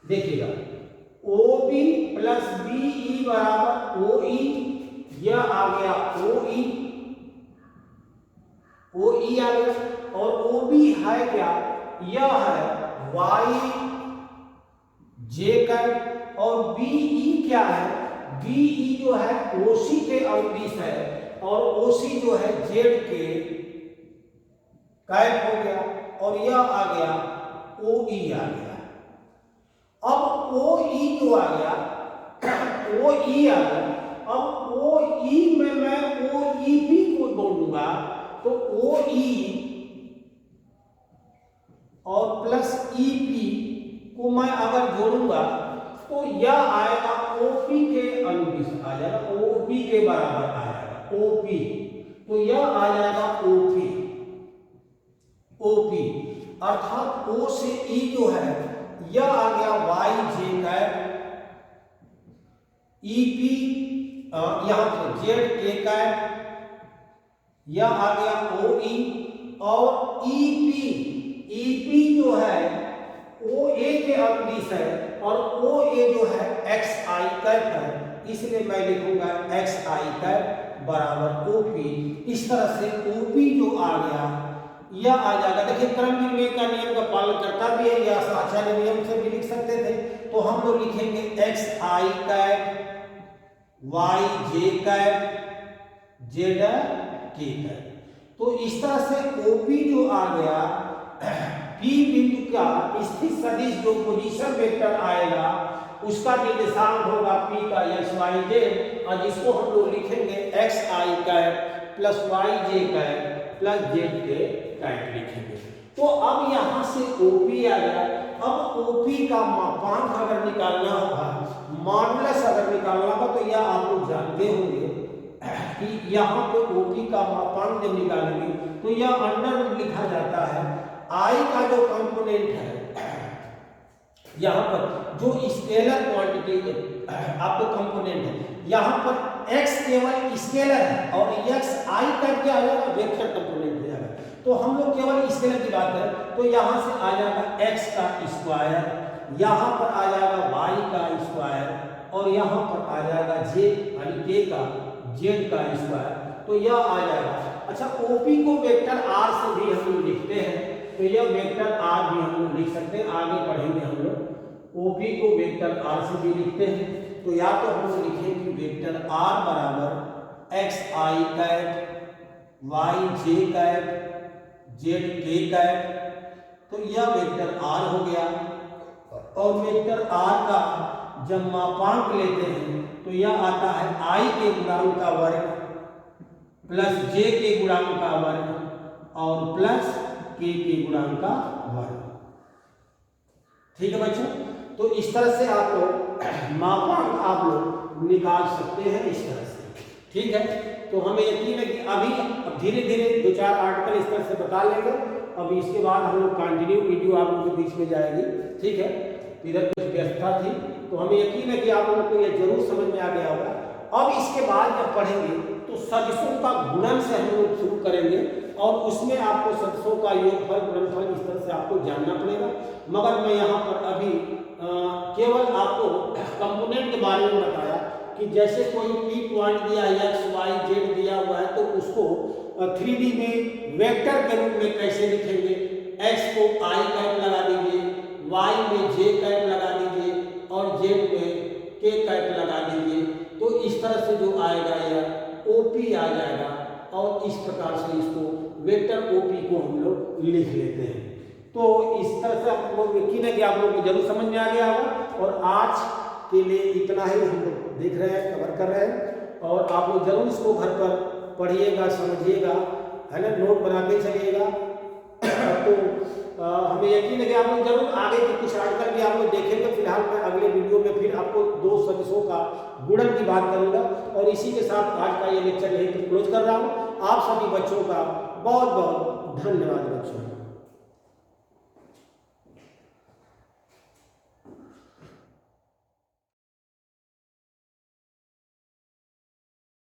A: देखिएगा O B plus B E बराबर ओ ई, यह आ गया ओ ई आ गया, और ओ बी है क्या, यह है वाई जे कैप, और बी ई क्या है, बी ई जो है ओसी के अनुदिश है, और ओसी जो है जेड के कैप हो गया, और यह आ गया ओ ई आ गया। अब ओ ई जो आ गया, ओ ई आ गया, अब ओ ई में मैं ओ ई बी को जोड़ूंगा तो ओ ई और प्लस ई पी को मैं अगर जोड़ूंगा तो यह आएगा ओपी के अनुदिश आ जाएगा, ओपी के बराबर आ जाएगा ओपी, तो यह आ जाएगा ओपी, ओपी अर्थात ओ से ई जो है यह आ गया Y J cap, E P यहां पर जेड के कैप, यह आ गया ओ ई, और ई पी जो है ओ ए के अनुदिश है, और ओ ए जो है एक्स आई कैप है, इसलिए मैं लिखूंगा एक्स आई कैप बराबर ओ पी। इस तरह से ओ पी जो आ गया यह आ जाएगा। देखिए क्रम विनिमय का नियम का पालन करता भी है, या साचार्य नियम से भी लिख सकते थे। तो हम लोग लिखेंगे x I cap Y J cap Z के कैप। तो इस तरह से ओपी जो आ गया, पी बिंदु का स्थित सदिश जो पोजीशन वेक्टर आएगा उसका निर्देशांक होगा पी का एक्स वाई जेड, और जिसको हम लोग लिखेंगे x I cap plus Y J cap plus Z के कैप लिखेंगे। तो अब यहाँ से ओपी आ गया। अब ओपी का मापांक अगर निकालना होगा, मॉडुलस अगर निकालना होगा, तो यह आप लोग जानते होंगे कि यहाँ पे ओपी का मापांक जब निकालेंगे तो यह अंडर लिखा जाता है आई का जो कंपोनेंट है, यहाँ पर जो स्केलर क्वांटिटी आपको कंपोनेंट है, यहाँ पर x केवल स्केलर है और x i का क्या हो जाएगा, वेक्टर कंपोनेंट हो जाएगा। तो हम लोग केवल स्केलर की बात करें तो यहाँ से आ जाएगा x का स्क्वायर, यहाँ पर आ जाएगा y का स्क्वायर, और यहाँ पर आ जाएगा j यानी k का z का स्क्वायर। तो यह आ जाएगा। अच्छा, OP को वेक्टर r से भी हम लोग लिखते हैं, तो यह वेक्टर r भी हम लोग लिख सकते हैं। आगे पढ़ेंगे हम लोग OP को वेक्टर r से भी लिखते हैं। तो या तो हम लोग लिखें कि वेक्टर r बराबर x I cap Y J cap Z के कैप। तो यह वेक्टर r हो गया, और वेक्टर r का जब मापांक लेते हैं तो यह आता है i के गुणांक का वर्ग प्लस j के गुणांक का वर्ग और प्लस k के गुणांक का वर्ग। ठीक है बच्चों, तो इस तरह से आप लोग मापांक आप लोग निकाल सकते हैं इस तरह से। ठीक है, तो हमें यकीन है कि अभी धीरे धीरे 2-4 आर्टिकल इस तरह से बता लेंगे। अब इसके बाद हम लोग कंटिन्यू वीडियो आप लोगों के बीच में जाएगी। ठीक है, इधर कुछ व्यवस्था थी, तो हमें यकीन है कि आप लोगों को यह जरूर समझ में आ गया होगा। अब इसके बाद जब पढ़ेंगे तो सदिशों का गुणन से हम लोग शुरू करेंगे, और उसमें आपको सदिशों का योगफल गुणनफल इस तरह से आपको जानना पड़ेगा। मगर मैं यहाँ पर अभी केवल आपको कंपोनेंट के बारे में बताया कि जैसे कोई पी पॉइंट दिया है, एक्स वाई जेड दिया हुआ है, तो उसको 3D में वेक्टर के रूप में कैसे लिखेंगे। एक्स को आई कैप लगा दीजिए, वाई में जे कैप लगा दीजिए, और जेड में के कैप लगा दीजिए। तो इस तरह से जो आएगा यह ओपी आ जाएगा, और इस प्रकार से इसको वेक्टर ओपी को हम लोग लिख लेते हैं। तो इस तरह से आप लोग यकीन है कि आप लोगों को जरूर समझ में आ गया होगा। और आज के लिए इतना ही हम लोग देख रहे हैं, कवर कर रहे हैं, और आप लोग जरूर इसको घर पर पढ़िएगा, समझिएगा, है ना, नोट बनाते चलिएगा। तो हमें यकीन है कि आप लोग जरूर आगे के कुछ आर्टिकल भी आप लोग देखेंगे। फिलहाल मैं अगले वीडियो में फिर आपको 2 सदिशों का गुणन की बात करूंगा, और इसी के साथ आज का ये लेक्चर यहीं पर क्लोज कर रहा हूँ। आप सभी बच्चों का बहुत बहुत धन्यवाद बच्चों।